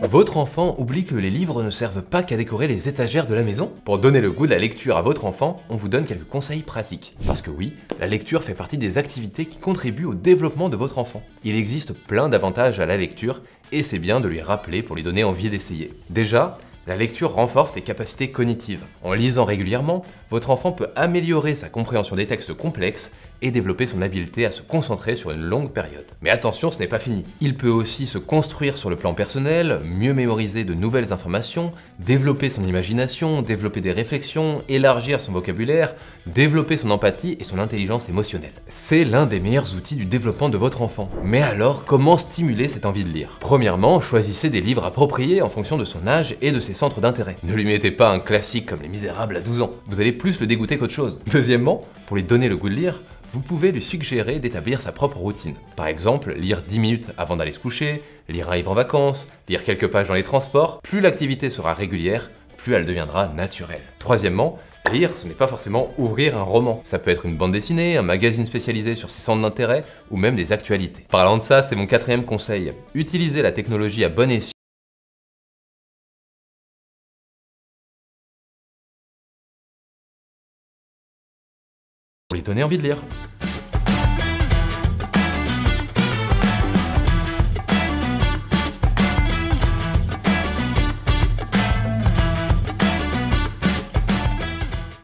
Votre enfant oublie que les livres ne servent pas qu'à décorer les étagères de la maison? Pour donner le goût de la lecture à votre enfant, on vous donne quelques conseils pratiques. Parce que oui, la lecture fait partie des activités qui contribuent au développement de votre enfant. Il existe plein d'avantages à la lecture et c'est bien de lui rappeler pour lui donner envie d'essayer. Déjà, la lecture renforce les capacités cognitives. En lisant régulièrement, votre enfant peut améliorer sa compréhension des textes complexes et développer son habileté à se concentrer sur une longue période. Mais attention, ce n'est pas fini. Il peut aussi se construire sur le plan personnel, mieux mémoriser de nouvelles informations, développer son imagination, développer des réflexions, élargir son vocabulaire, développer son empathie et son intelligence émotionnelle. C'est l'un des meilleurs outils du développement de votre enfant. Mais alors, comment stimuler cette envie de lire? Premièrement, choisissez des livres appropriés en fonction de son âge et de ses centres d'intérêt. Ne lui mettez pas un classique comme Les Misérables à 12 ans. Vous allez plus le dégoûter qu'autre chose. Deuxièmement, pour lui donner le goût de lire, vous pouvez lui suggérer d'établir sa propre routine. Par exemple, lire 10 minutes avant d'aller se coucher, lire un livre en vacances, lire quelques pages dans les transports. Plus l'activité sera régulière, plus elle deviendra naturelle. Troisièmement, lire, ce n'est pas forcément ouvrir un roman. Ça peut être une bande dessinée, un magazine spécialisé sur ses centres d'intérêt, ou même des actualités. Parlant de ça, c'est mon 4e conseil. Utilisez la technologie à bon escient pour lui donner envie de lire.